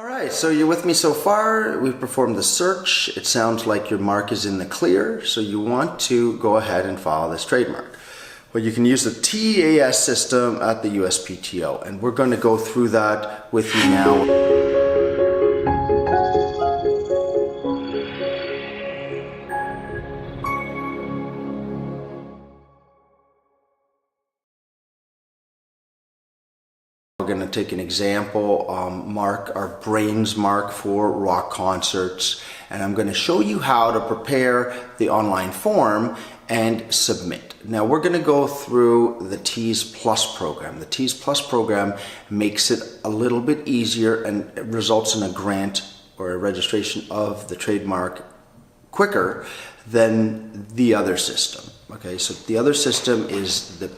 Alright, so you're with me so far. We've performed the search. It sounds like your mark is in the clear, so you want to go ahead and file this trademark. Well, you can use the TAS system at the USPTO, and we're going to go through that with you now. We're going to take an example mark, our brains mark for rock concerts, and I'm going to show you how to prepare the online form and submit. Now we're going to go through the TEAS Plus program. The TEAS Plus program makes it a little bit easier and results in a grant or a registration of the trademark quicker than the other system. Okay, so the other system is the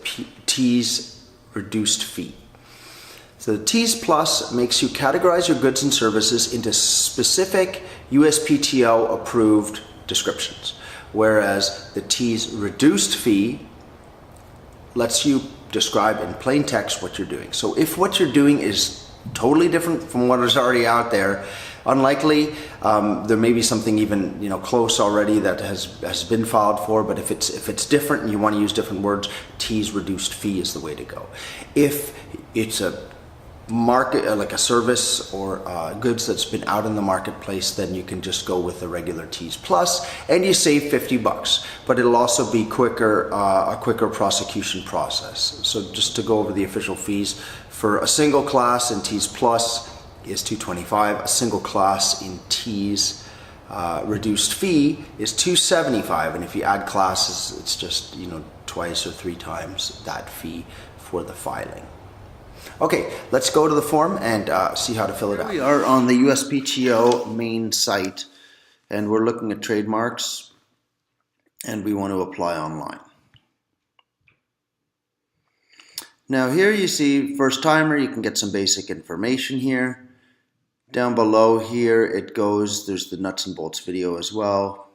TEAS reduced fee. So the TEAS Plus makes you categorize your goods and services into specific USPTO approved descriptions, whereas the TEAS reduced fee lets you describe in plain text what you're doing. So if what you're doing is totally different from what is already out there, unlikely, there may be something even close already that has been filed for, but if it's different and you want to use different words, TEAS reduced fee is the way to go. If it's a market like a service or goods that's been out in the marketplace, then you can just go with the regular TEAS Plus and you save $50, but it'll also be quicker, a quicker prosecution process. So just to go over the official fees for a single class in TEAS Plus is $225. A single class in TEAS reduced fee is $275, and if you add classes, it's just twice or three times that fee for the filing. Okay, let's go to the form and see how to fill it out. We are on the USPTO main site, and we're looking at trademarks, and we want to apply online. Now here you see first timer. You can get some basic information here. Down below here it goes, there's the nuts and bolts video as well.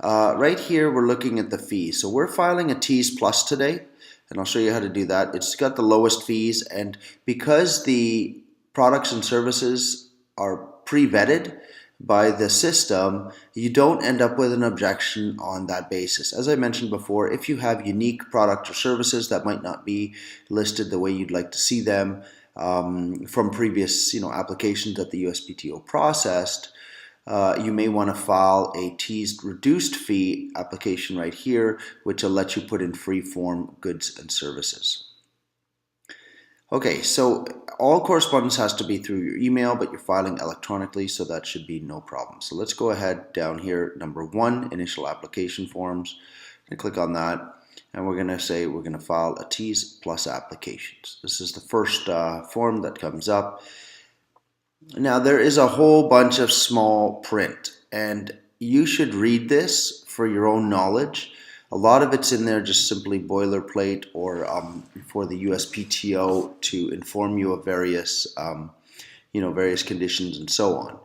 Right here we're looking at the fee. So we're filing a TEAS Plus today, and I'll show you how to do that. It's got the lowest fees, and because the products and services are pre-vetted by the system, you don't end up with an objection on that basis. As I mentioned before, if you have unique products or services that might not be listed the way you'd like to see them from previous applications that the USPTO processed, you may want to file a TEAS reduced fee application right here, which will let you put in free form goods and services. Okay, so all correspondence has to be through your email, but you're filing electronically, so that should be no problem. So let's go ahead down here, number 1, initial application forms, and click on that, and we're going to say we're going to file a TEAS Plus applications. This is the first form that comes up. Now there is a whole bunch of small print, and you should read this for your own knowledge. A lot of it's in there just simply boilerplate or for the USPTO to inform you of various various conditions and so on.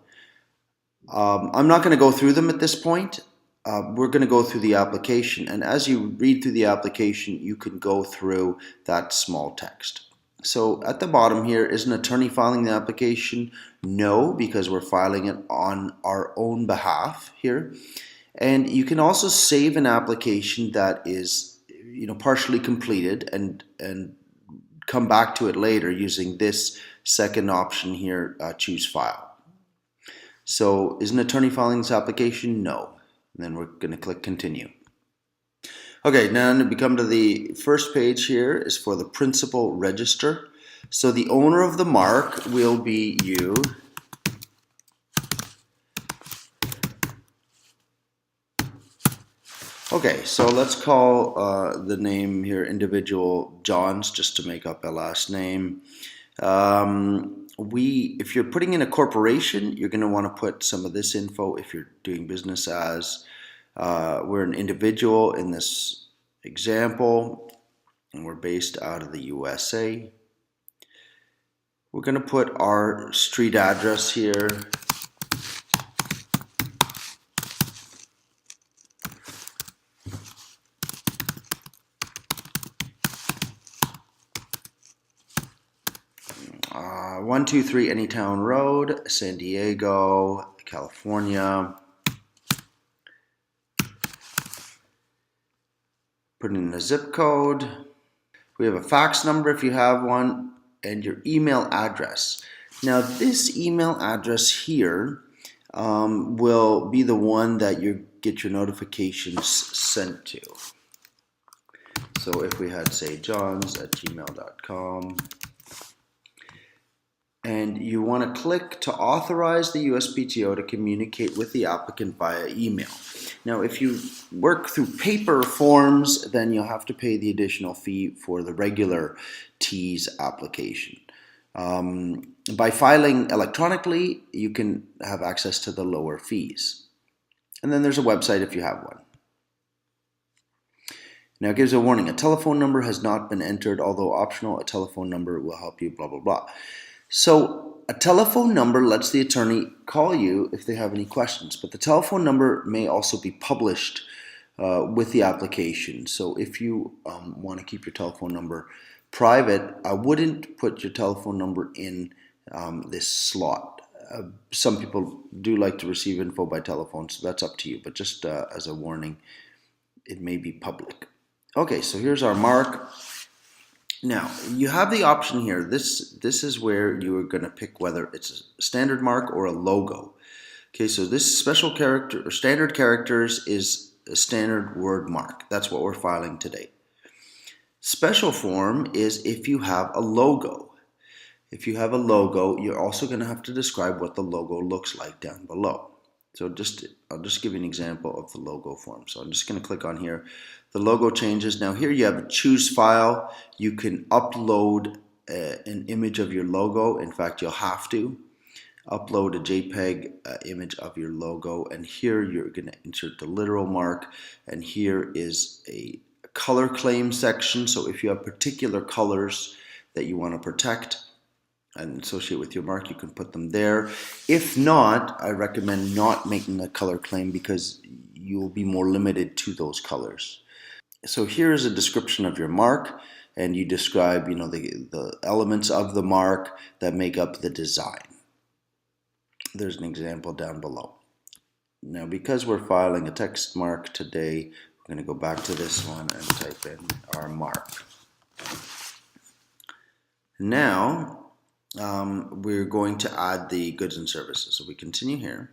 I'm not going to go through them at this point. We're going to go through the application, and as you read through the application, you can go through that small text. So at the bottom here, is an attorney filing the application? No, because we're filing it on our own behalf here. And you can also save an application that is partially completed and come back to it later using this second option here, choose file. So is an attorney filing this application? No. And then we're going to click continue. Okay, now we come to the first page here is for the principal register. So the owner of the mark will be you. Okay, so let's call the name here individual Johns, just to make up a last name. If you're putting in a corporation, you're going to want to put some of this info. If you're doing business as, we're an individual in this example, and we're based out of the USA. We're going to put our street address here. 123 Anytown Road, San Diego, California. Put in a zip code. We have a fax number if you have one, and your email address. Now this email address here will be the one that you get your notifications sent to. So if we had, say, johns@gmail.com, and you want to click to authorize the USPTO to communicate with the applicant via email. Now, if you work through paper forms, then you'll have to pay the additional fee for the regular TEAS application. By filing electronically, you can have access to the lower fees. And then there's a website if you have one. Now it gives a warning. A telephone number has not been entered, although optional. A telephone number will help you, blah, blah, blah. So a telephone number lets the attorney call you if they have any questions, but the telephone number may also be published with the application. So if you want to keep your telephone number private, I wouldn't put your telephone number in this slot. Some people do like to receive info by telephone, so that's up to you, but just as a warning, it may be public. Okay, so here's our mark. Now, you have the option here. This is where you are going to pick whether it's a standard mark or a logo. Okay, so this special character or standard characters is a standard word mark. That's what we're filing today. Special form is if you have a logo. If you have a logo, you're also going to have to describe what the logo looks like down below. So I'll just give you an example of the logo form. So I'm just going to click on here. The logo changes. Now here you have a choose file. You can upload an image of your logo. In fact, you'll have to upload a JPEG image of your logo. And here you're going to insert the literal mark. And here is a color claim section. So if you have particular colors that you want to protect and associate with your mark, you can put them there. If not, I recommend not making a color claim because you will be more limited to those colors. So here is a description of your mark, and you describe, the elements of the mark that make up the design. There's an example down below. Now, because we're filing a text mark today, we're going to go back to this one and type in our mark. Now, we're going to add the goods and services. So we continue here.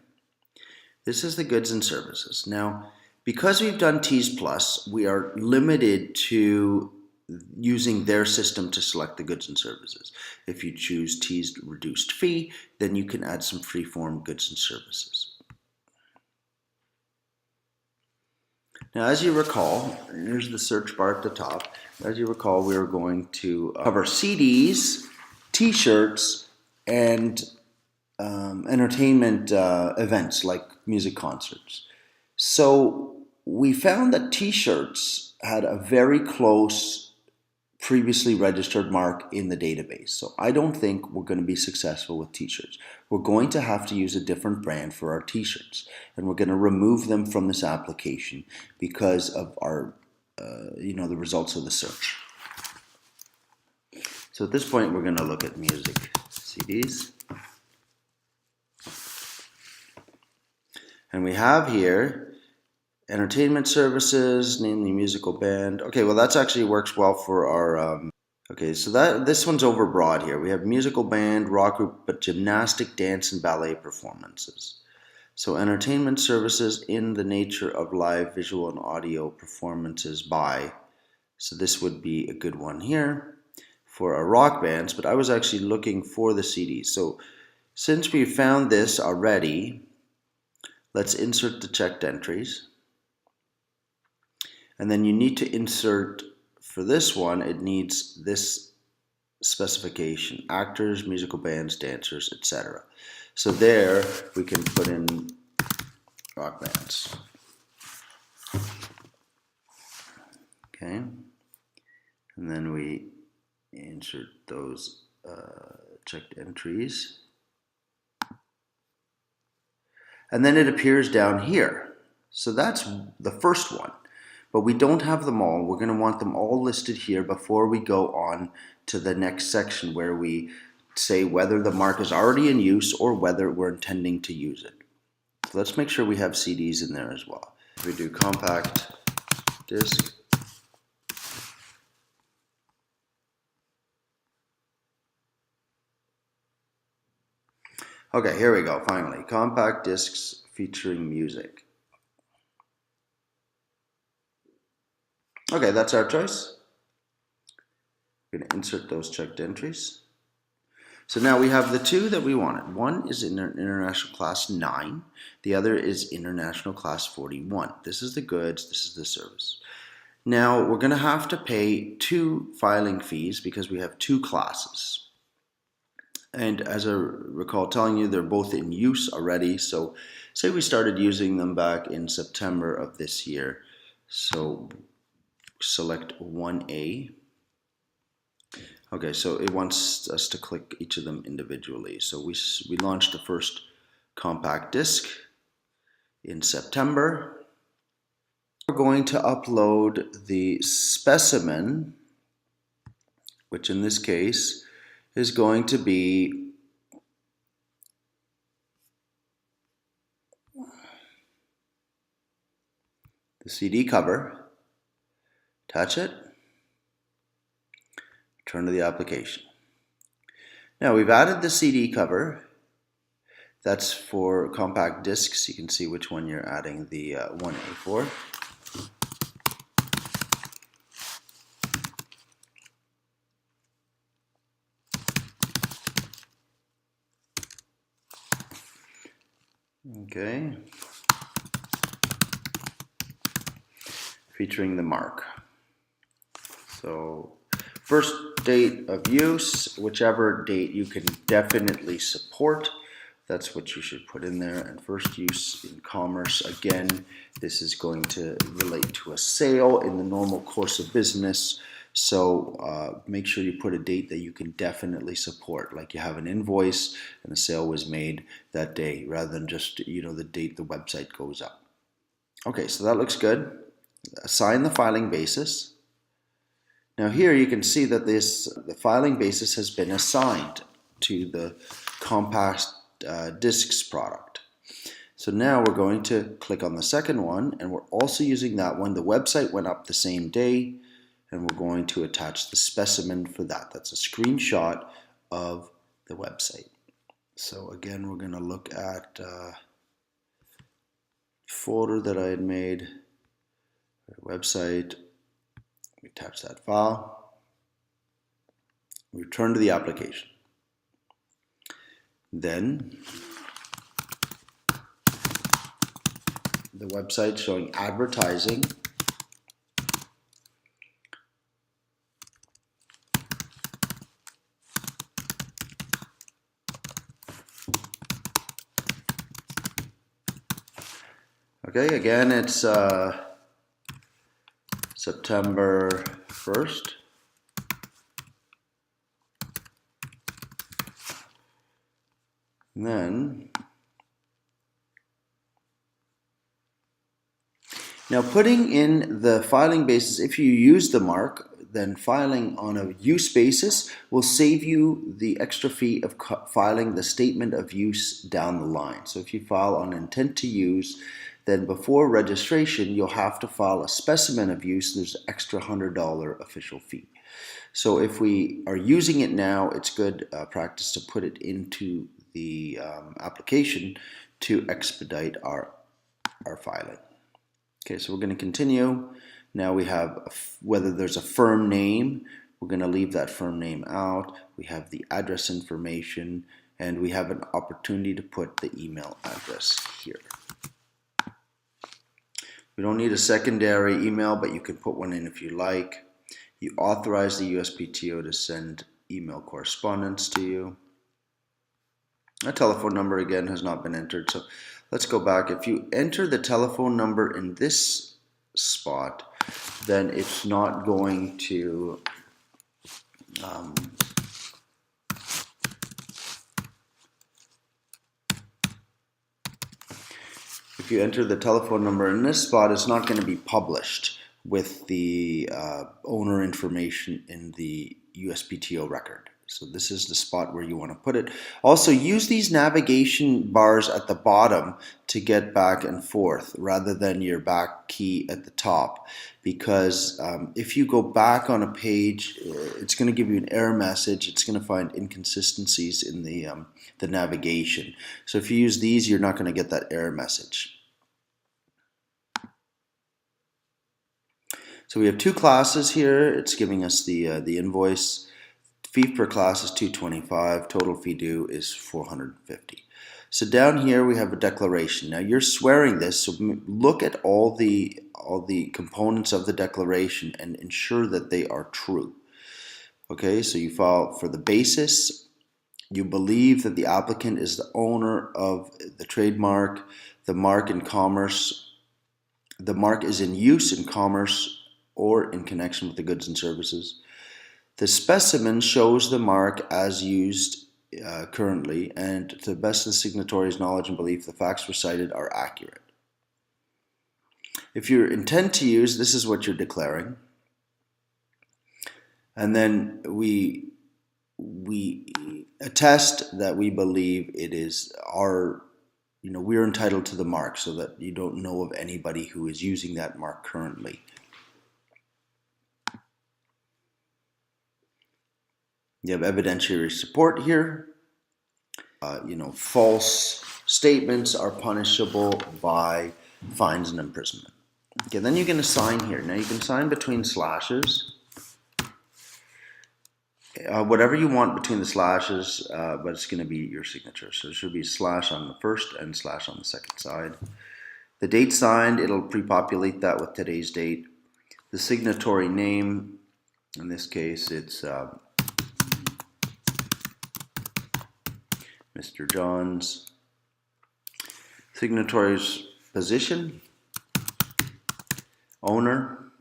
This is the goods and services. Now, because we've done TEAS Plus, we are limited to using their system to select the goods and services. If you choose TEAS reduced fee, then you can add some free-form goods and services. Now, as you recall, here's the search bar at the top. As you recall, we were going to cover CDs, T-shirts, and entertainment events like music concerts. So we found that T-shirts had a very close previously registered mark in the database. So I don't think we're going to be successful with T-shirts. We're going to have to use a different brand for our T-shirts, and we're going to remove them from this application because of our, the results of the search. So at this point, we're going to look at music CDs. And we have here entertainment services, namely musical band. Okay, well that's actually works well for our, okay, so this one's overbroad here. We have musical band, rock group, but gymnastic, dance, and ballet performances. So entertainment services in the nature of live visual and audio performances by. So this would be a good one here for our rock bands, but I was actually looking for the CDs. So since we found this already, let's insert the checked entries. And then you need to insert, for this one, it needs this specification: actors, musical bands, dancers, etc. So there we can put in rock bands. Okay. And then we insert those checked entries. And then it appears down here. So that's the first one. But we don't have them all. We're going to want them all listed here before we go on to the next section where we say whether the mark is already in use or whether we're intending to use it. So let's make sure we have CDs in there as well. If we do compact disc, okay, here we go, finally. Compact discs featuring music. Okay, that's our choice. We're going to insert those checked entries. So now we have the two that we wanted. One is International Class 9. The other is International Class 41. This is the goods, this is the service. Now we're going to have to pay 2 filing fees because we have 2 classes. And as I recall telling you, they're both in use already. So say we started using them back in September of this year. So select 1A. Okay, so it wants us to click each of them individually. So we launched the first compact disc in September. We're going to upload the specimen, which in this case is going to be the CD cover. Attach it. Turn to the application. Now we've added the CD cover. That's for compact discs. You can see which one you're adding the 1A for. Okay. Featuring the mark. So first date of use, whichever date you can definitely support, that's what you should put in there. And first use in commerce, again, this is going to relate to a sale in the normal course of business. So make sure you put a date that you can definitely support, like you have an invoice and a sale was made that day, rather than just, the date the website goes up. Okay, so that looks good. Assign the filing basis. Now here you can see that the filing basis has been assigned to the compact discs product. So now we're going to click on the second one, and we're also using that one. The website went up the same day, and we're going to attach the specimen for that. That's a screenshot of the website. So again, we're going to look at folder that I had made, website. We attach that file. We return to the application. Then the website showing advertising. Okay, again, it's September 1st. And then, now putting in the filing basis, if you use the mark, then filing on a use basis will save you the extra fee of filing the statement of use down the line. So if you file on intent to use, then before registration, you'll have to file a specimen of use. There's an extra $100 official fee. So if we are using it now, it's good practice to put it into the application to expedite our filing. Okay, so we're going to continue. Now we have whether there's a firm name. We're going to leave that firm name out. We have the address information, and we have an opportunity to put the email address here. We don't need a secondary email, but you can put one in if you like. You authorize the USPTO to send email correspondence to you. A telephone number, again, has not been entered. So let's go back. If you enter the telephone number in this spot, then it's not going to if you enter the telephone number in this spot, it's not going to be published with the owner information in the USPTO record. So this is the spot where you want to put it. Also, use these navigation bars at the bottom to get back and forth rather than your back key at the top, because if you go back on a page, it's going to give you an error message. It's going to find inconsistencies in the navigation. So if you use these, you're not going to get that error message. So we have two classes here. It's giving us the invoice. Fee per class is $225. Total fee due is $450. So down here we have a declaration. Now you're swearing this, so look at all the components of the declaration and ensure that they are true. Okay, so you file for the basis. You believe that the applicant is the owner of the trademark, the mark in commerce. The mark is in use in commerce or in connection with the goods and services. The specimen shows the mark as used currently, and to the best of the signatory's knowledge and belief, the facts recited are accurate. If you intend to use, this is what you're declaring. And then we attest that we believe it is our, we're entitled to the mark, so that you don't know of anybody who is using that mark currently. You have evidentiary support here. False statements are punishable by fines and imprisonment. Okay, then you're going to sign here. Now you can sign between slashes. Whatever you want between the slashes, but it's going to be your signature. So there should be a slash on the first and slash on the second side. The date signed, it'll pre-populate that with today's date. The signatory name, in this case, it's Mr. John's. Signatory's position, owner,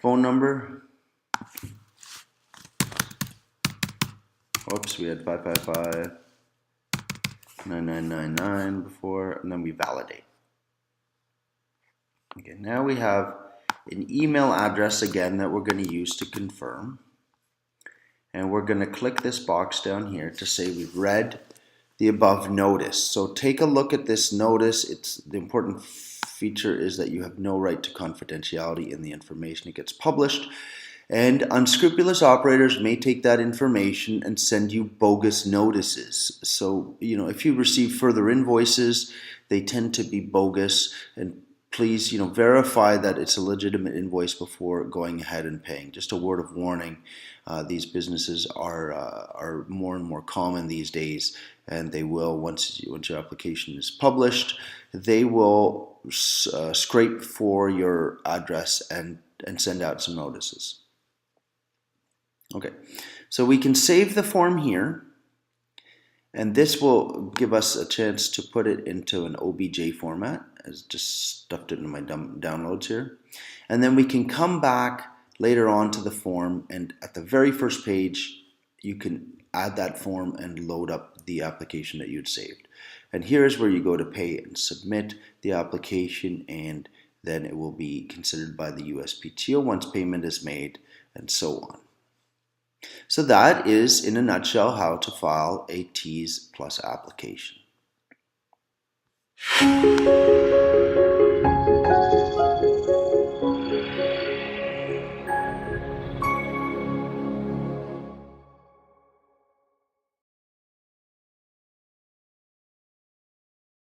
phone number. Oops, we had 555-9999 before, and then we validate. Okay, now we have an email address again that we're going to use to confirm. And we're going to click this box down here to say we've read the above notice. So take a look at this notice. The important feature is that you have no right to confidentiality in the information that gets published. And unscrupulous operators may take that information and send you bogus notices. So, if you receive further invoices, they tend to be bogus, and please, verify that it's a legitimate invoice before going ahead and paying. Just a word of warning, these businesses are more and more common these days, and they will, once your application is published, they will scrape for your address and send out some notices. Okay, so we can save the form here, and this will give us a chance to put it into an OBJ format. I just stuffed it into my downloads here. And then we can come back later on to the form, and at the very first page, you can add that form and load up the application that you'd saved. And here's where you go to pay and submit the application, and then it will be considered by the USPTO once payment is made, and so on. So that is, in a nutshell, how to file a TEAS Plus application.